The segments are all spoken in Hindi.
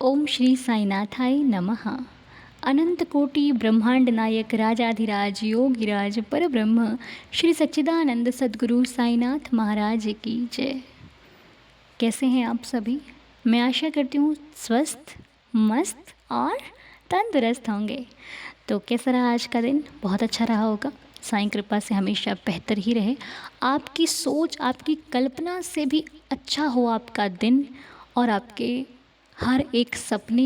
ओम श्री साईनाथाय नमः। अनंत कोटि ब्रह्मांड नायक राजाधिराज योगिराज परब्रह्म श्री सच्चिदानंद सद्गुरु साईनाथ महाराज की जय। कैसे हैं आप सभी? मैं आशा करती हूँ स्वस्थ, मस्त और तंदुरुस्त होंगे। तो कैसा रहा आज का दिन? बहुत अच्छा रहा होगा। साईं कृपा से हमेशा बेहतर ही रहे। आपकी सोच, आपकी कल्पना से भी अच्छा हो आपका दिन और आपके हर एक सपने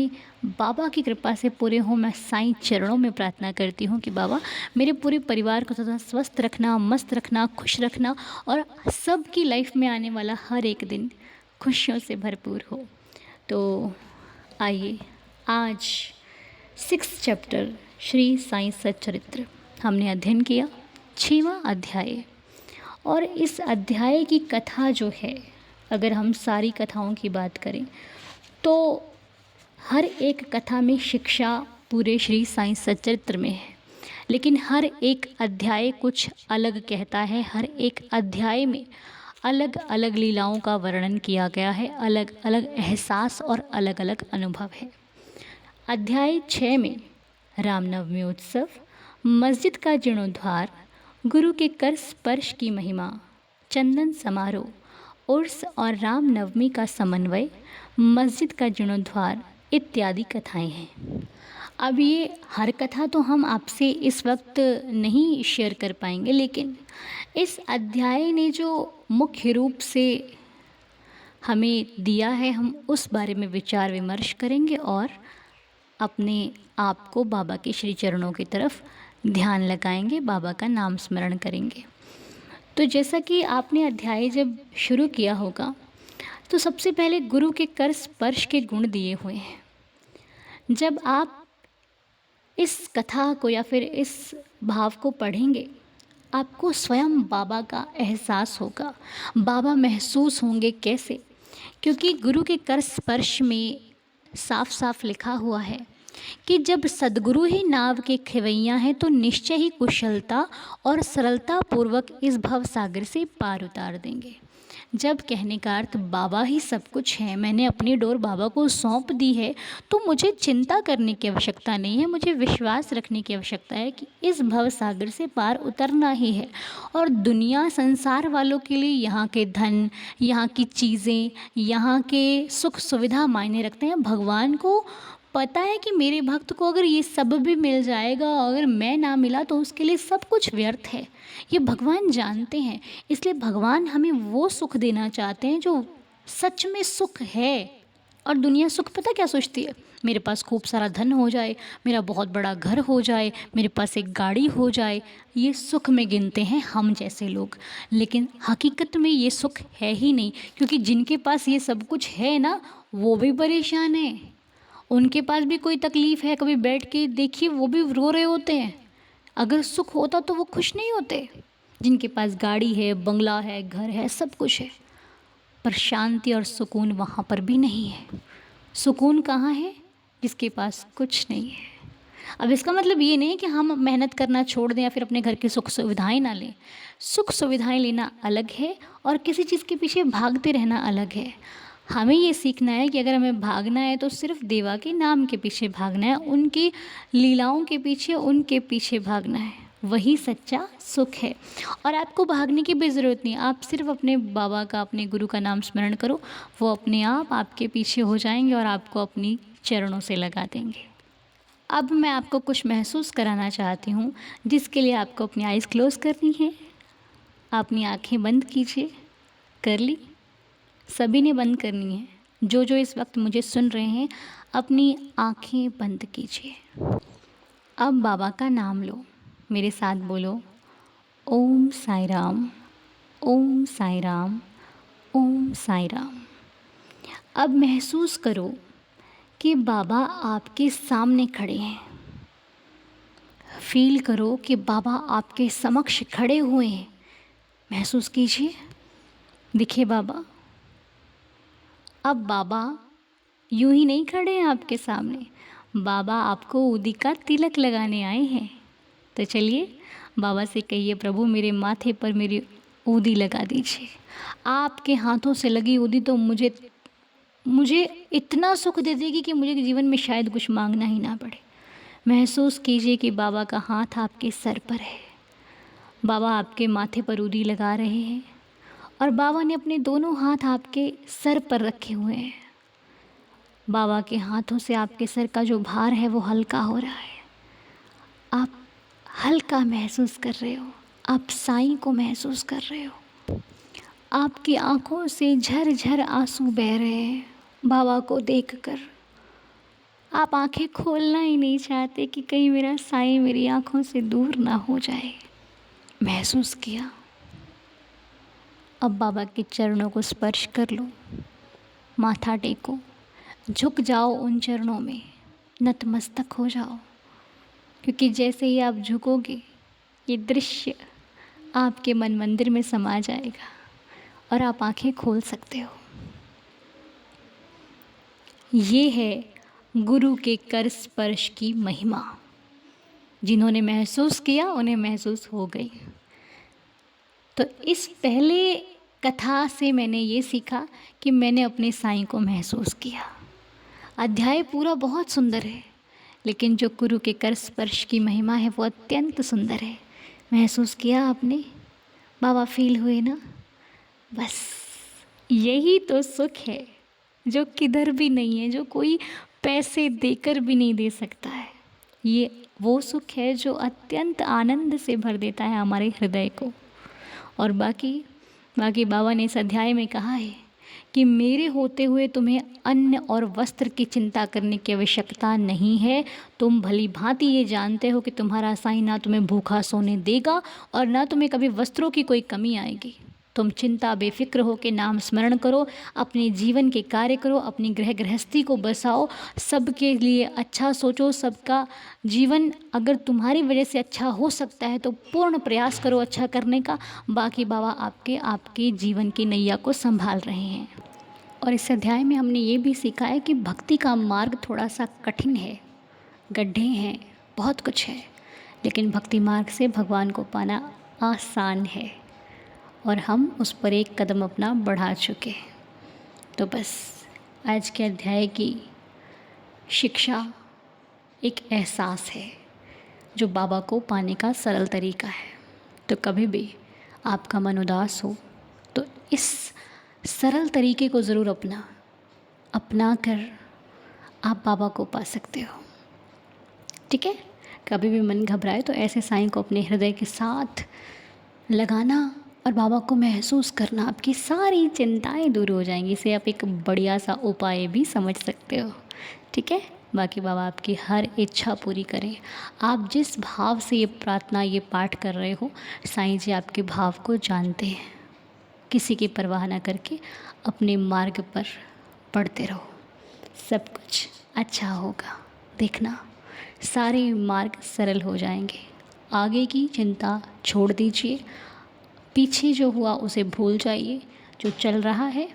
बाबा की कृपा से पूरे हों। मैं साईं चरणों में प्रार्थना करती हूँ कि बाबा मेरे पूरे परिवार को सदा स्वस्थ रखना, मस्त रखना, खुश रखना और सबकी लाइफ में आने वाला हर एक दिन खुशियों से भरपूर हो। तो आइए, आज 6 चैप्टर श्री साईं सच्चरित्र हमने अध्ययन किया, 6वां अध्याय। और इस अध्याय की कथा जो है, अगर हम सारी कथाओं की बात करें तो हर एक कथा में शिक्षा पूरे श्री साईं सच्चरित्र में है, लेकिन हर एक अध्याय कुछ अलग कहता है। हर एक अध्याय में अलग अलग लीलाओं का वर्णन किया गया है, अलग अलग एहसास और अलग अलग अनुभव है। अध्याय 6 में रामनवमी उत्सव, मस्जिद का जीर्णोद्धार, गुरु के कर स्पर्श की महिमा, चंदन समारोह, उर्स और रामनवमी का समन्वय, मस्जिद का जीर्णोद्धार इत्यादि कथाएं हैं। अब ये हर कथा तो हम आपसे इस वक्त नहीं शेयर कर पाएंगे, लेकिन इस अध्याय ने जो मुख्य रूप से हमें दिया है, हम उस बारे में विचार विमर्श करेंगे और अपने आप को बाबा के श्री चरणों की तरफ ध्यान लगाएंगे, बाबा का नाम स्मरण करेंगे। तो जैसा कि आपने अध्याय जब शुरू किया होगा तो सबसे पहले गुरु के कर स्पर्श के गुण दिए हुए हैं। जब आप इस कथा को या फिर इस भाव को पढ़ेंगे, आपको स्वयं बाबा का एहसास होगा। बाबा महसूस होंगे कैसे? क्योंकि गुरु के कर स्पर्श में साफ साफ लिखा हुआ है कि जब सद्गुरु ही नाव के खेवैया हैं तो निश्चय ही कुशलता और सरलता पूर्वक इस भव सागर से पार उतार देंगे। जब कहने का अर्थ बाबा ही सब कुछ है, मैंने अपनी डोर बाबा को सौंप दी है, तो मुझे चिंता करने की आवश्यकता नहीं है, मुझे विश्वास रखने की आवश्यकता है कि इस भव सागर से पार उतरना ही है। और दुनिया संसार वालों के लिए यहाँ के धन, यहाँ की चीज़ें, यहाँ के सुख सुविधा मायने रखते हैं। भगवान को पता है कि मेरे भक्त को अगर ये सब भी मिल जाएगा, अगर मैं ना मिला तो उसके लिए सब कुछ व्यर्थ है। ये भगवान जानते हैं। इसलिए भगवान हमें वो सुख देना चाहते हैं जो सच में सुख है। और दुनिया सुख पता क्या सोचती है? मेरे पास खूब सारा धन हो जाए, मेरा बहुत बड़ा घर हो जाए, मेरे पास एक गाड़ी हो जाए, ये सुख में गिनते हैं हम जैसे लोग। लेकिन हकीकत में ये सुख है ही नहीं, क्योंकि जिनके पास ये सब कुछ है ना, वो भी परेशान है। उनके पास भी कोई तकलीफ़ है, कभी बैठ के देखिए वो भी रो रहे होते हैं। अगर सुख होता तो वो खुश नहीं होते। जिनके पास गाड़ी है, बंगला है, घर है, सब कुछ है, पर शांति और सुकून वहाँ पर भी नहीं है। सुकून कहाँ है? जिसके पास कुछ नहीं है। अब इसका मतलब ये नहीं कि हम मेहनत करना छोड़ दें या फिर अपने घर की सुख सुविधाएं ना लें। सुख सुविधाएं लेना अलग है और किसी चीज़ के पीछे भागते रहना अलग है। हमें ये सीखना है कि अगर हमें भागना है तो सिर्फ देवा के नाम के पीछे भागना है, उनकी लीलाओं के पीछे, उनके पीछे भागना है। वही सच्चा सुख है। और आपको भागने की भी ज़रूरत नहीं। आप सिर्फ अपने बाबा का, अपने गुरु का नाम स्मरण करो, वो अपने आप आपके पीछे हो जाएंगे और आपको अपनी चरणों से लगा देंगे। अब मैं आपको कुछ महसूस कराना चाहती हूँ, जिसके लिए आपको अपनी आइज़ क्लोज़ करनी है। अपनी आँखें बंद कीजिए। कर ली? सभी ने बंद करनी है। जो जो इस वक्त मुझे सुन रहे हैं, अपनी आँखें बंद कीजिए। अब बाबा का नाम लो, मेरे साथ बोलो, ओम साई राम, ओम साई राम, ओम साई राम। अब महसूस करो कि बाबा आपके सामने खड़े हैं। फील करो कि बाबा आपके समक्ष खड़े हुए हैं। महसूस कीजिए, दिखे बाबा। अब बाबा यूं ही नहीं खड़े हैं आपके सामने, बाबा आपको उदी का तिलक लगाने आए हैं। तो चलिए बाबा से कहिए, प्रभु मेरे माथे पर मेरी उदी लगा दीजिए। आपके हाथों से लगी उदी तो मुझे इतना सुख दे देगी कि मुझे जीवन में शायद कुछ मांगना ही ना पड़े। महसूस कीजिए कि बाबा का हाथ आपके सर पर है, बाबा आपके माथे पर उंगली लगा रहे हैं और बाबा ने अपने दोनों हाथ आपके सर पर रखे हुए हैं। बाबा के हाथों से आपके सर का जो भार है वो हल्का हो रहा है। आप हल्का महसूस कर रहे हो, आप साईं को महसूस कर रहे हो। आपकी आंखों से झरझर आंसू बह रहे हैं बाबा को देखकर। आप आंखें खोलना ही नहीं चाहते कि कहीं मेरा साईं मेरी आंखों से दूर ना हो जाए। महसूस किया। अब बाबा के चरणों को स्पर्श कर लो, माथा टेको, झुक जाओ उन चरणों में, नतमस्तक हो जाओ, क्योंकि जैसे ही आप झुकोगे ये दृश्य आपके मन मंदिर में समा जाएगा और आप आंखें खोल सकते हो। ये है गुरु के कर स्पर्श की महिमा। जिन्होंने महसूस किया उन्हें महसूस हो गई। तो इस पहले कथा से मैंने ये सीखा कि मैंने अपने साईं को महसूस किया। अध्याय पूरा बहुत सुंदर है, लेकिन जो गुरु के कर स्पर्श की महिमा है वो अत्यंत सुंदर है। महसूस किया आपने? बाबा फील हुए ना? बस यही तो सुख है जो किधर भी नहीं है, जो कोई पैसे देकर भी नहीं दे सकता है। ये वो सुख है जो अत्यंत आनंद से भर देता है हमारे हृदय को। और बाकी बाबा ने इस अध्याय में कहा है कि मेरे होते हुए तुम्हें अन्न और वस्त्र की चिंता करने की आवश्यकता नहीं है। तुम भली भांति ये जानते हो कि तुम्हारा साईं ना तुम्हें भूखा सोने देगा और ना तुम्हें कभी वस्त्रों की कोई कमी आएगी। तुम चिंता बेफिक्र हो के नाम स्मरण करो, अपने जीवन के कार्य करो, अपनी गृहस्थी को बसाओ, सबके लिए अच्छा सोचो। सबका जीवन अगर तुम्हारी वजह से अच्छा हो सकता है तो पूर्ण प्रयास करो अच्छा करने का। बाकी बाबा आपके जीवन की नैया को संभाल रहे हैं। और इस अध्याय में हमने ये भी सीखा है कि भक्ति का मार्ग थोड़ा सा कठिन है, गड्ढे हैं, बहुत कुछ है, लेकिन भक्ति मार्ग से भगवान को पाना आसान है और हम उस पर एक कदम अपना बढ़ा चुके। तो बस आज के अध्याय की शिक्षा एक एहसास है जो बाबा को पाने का सरल तरीका है। तो कभी भी आपका मन उदास हो तो इस सरल तरीके को ज़रूर अपना कर आप बाबा को पा सकते हो। ठीक है? कभी भी मन घबराए तो ऐसे साईं को अपने हृदय के साथ लगाना और बाबा को महसूस करना, आपकी सारी चिंताएं दूर हो जाएंगी। इसे आप एक बढ़िया सा उपाय भी समझ सकते हो। ठीक है? बाकी बाबा आपकी हर इच्छा पूरी करें। आप जिस भाव से ये प्रार्थना, ये पाठ कर रहे हो, साईं जी आपके भाव को जानते हैं। किसी की परवाह ना करके अपने मार्ग पर बढ़ते रहो, सब कुछ अच्छा होगा। देखना सारे मार्ग सरल हो जाएंगे। आगे की चिंता छोड़ दीजिए, पीछे जो हुआ उसे भूल जाइए। जो चल रहा है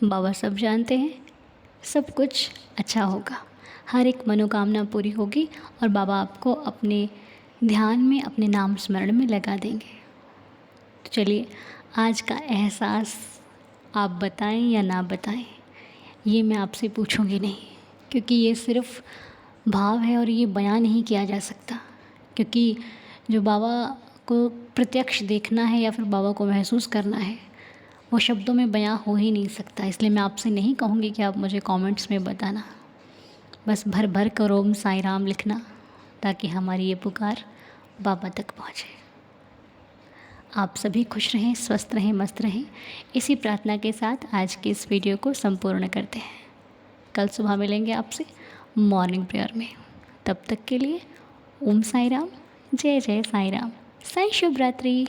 बाबा सब जानते हैं, सब कुछ अच्छा होगा। हर एक मनोकामना पूरी होगी और बाबा आपको अपने ध्यान में, अपने नाम स्मरण में लगा देंगे। तो चलिए, आज का एहसास आप बताएं या ना बताएं, ये मैं आपसे पूछूंगी नहीं, क्योंकि ये सिर्फ भाव है और ये बयान नहीं किया जा सकता। क्योंकि जो बाबा को प्रत्यक्ष देखना है या फिर बाबा को महसूस करना है, वो शब्दों में बयां हो ही नहीं सकता। इसलिए मैं आपसे नहीं कहूँगी कि आप मुझे कमेंट्स में बताना, बस भर भर कर ओम साईं राम लिखना, ताकि हमारी ये पुकार बाबा तक पहुँचे। आप सभी खुश रहें, स्वस्थ रहें, मस्त रहें। इसी प्रार्थना के साथ आज के इस वीडियो को संपूर्ण करते हैं। कल सुबह मिलेंगे आपसे मॉर्निंग प्रेयर में। तब तक के लिए ओम साईं राम, जय जय साईं राम। साईं शुभ रात्रि।